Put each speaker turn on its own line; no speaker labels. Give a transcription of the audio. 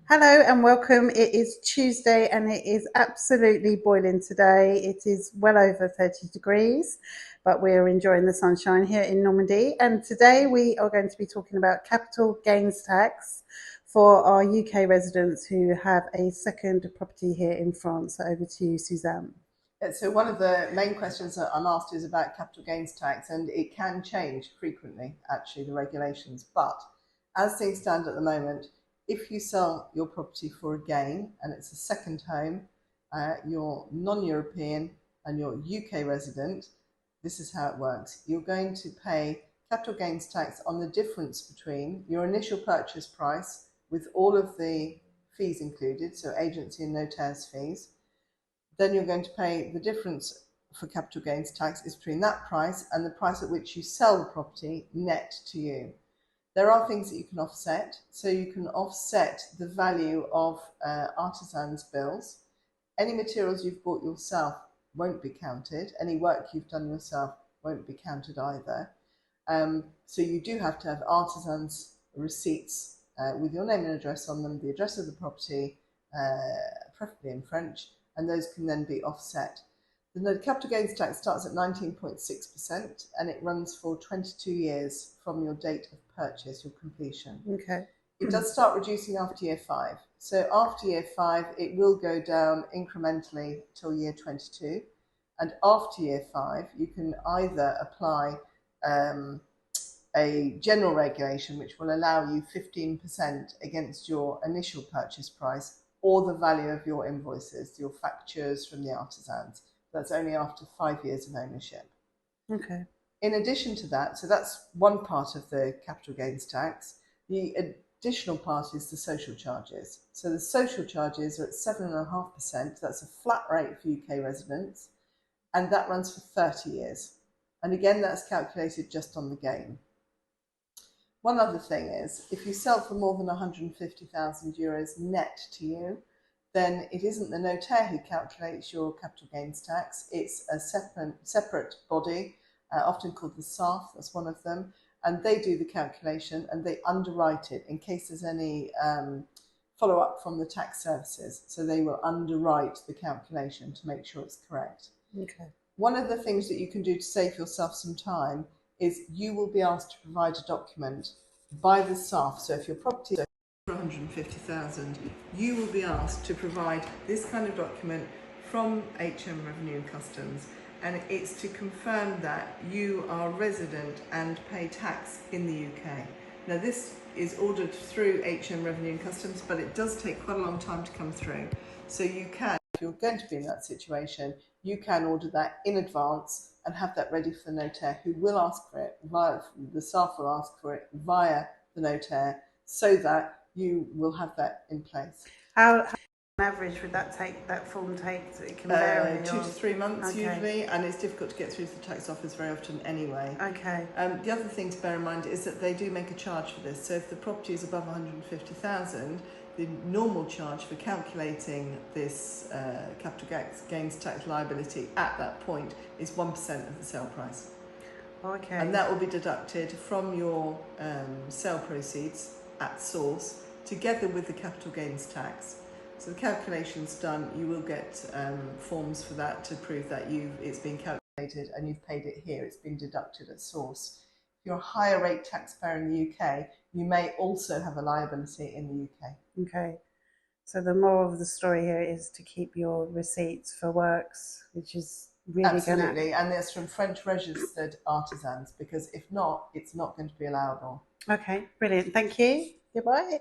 Hello and welcome. It is Tuesday and it is absolutely boiling today. It is well over 30 degrees, but we're enjoying the sunshine here in Normandy. And today we are going to be talking about capital gains tax for our UK residents who have a second property here in France. So over to you, Suzanne.
So one of the main questions that I'm asked is about capital gains tax, and it can change frequently, actually, the regulations. But as things stand at the moment, if you sell your property for a gain and it's a second home, you're non-European and you're UK resident, this is how it works. You're going to pay capital gains tax on the difference between your initial purchase price with all of the fees included, so agency and notaires fees. Then you're going to pay the difference for capital gains tax is between that price and the price at which you sell the property net to you. There are things that you can offset. So you can offset the value of artisans' bills. Any materials you've bought yourself won't be counted. Any work you've done yourself won't be counted either. So you do have to have artisans' receipts with your name and address on them, the address of the property, preferably in French, and those can then be offset. The capital gains tax starts at 19.6% and it runs for 22 years from your date of purchase, your completion.
Okay.
It does start reducing after year 5. So after year 5, it will go down incrementally till year 22. And after year 5, you can either apply a general regulation which will allow you 15% against your initial purchase price or the value of your invoices, your factures from the artisans. That's only after 5 years of ownership.
Okay.
In addition to that, so that's one part of the capital gains tax. The additional part is the social charges. So the social charges are at 7.5%. That's a flat rate for UK residents, and that runs for 30 years. And again, that's calculated just on the gain. One other thing is, if you sell for more than €150,000 net to you, then it isn't the notaire who calculates your capital gains tax. It's a separate body, often called the SARF, that's one of them, and they do the calculation and they underwrite it in case there's any follow-up from the tax services. So they will underwrite the calculation to make sure it's correct.
Okay.
One of the things that you can do to save yourself some time is you will be asked to provide a document by the SARF. So if your property is for 150,000, you will be asked to provide this kind of document from HM Revenue and Customs, and it's to confirm that you are resident and pay tax in the UK. Now this is ordered through HM Revenue and Customs, but it does take quite a long time to come through. So you can, if you're going to be in that situation, you can order that in advance and have that ready for the notaire, who will ask for it via the SARF will ask for it via the notaire, so that you will have that in place.
How on average would that form take? It can vary.
2 to 3 months
Okay.
usually, and it's difficult to get through to the tax office very often anyway.
Okay.
The other thing to bear in mind is that they do make a charge for this. So if the property is above 150,000, the normal charge for calculating this capital gains tax liability at that point is 1% of the sale price.
Okay.
And that will be deducted from your sale proceeds at source, together with the capital gains tax. So the calculation's done, you will get forms for that to prove that it's been calculated and you've paid it here, it's been deducted at source. If you're a higher rate taxpayer in the UK, you may also have a liability in the UK.
Okay. So the moral of the story here is to keep your receipts for works, which is really
Absolutely, and that's from French registered artisans, because if not, it's not going to be allowable.
Okay, brilliant. Thank you. Goodbye.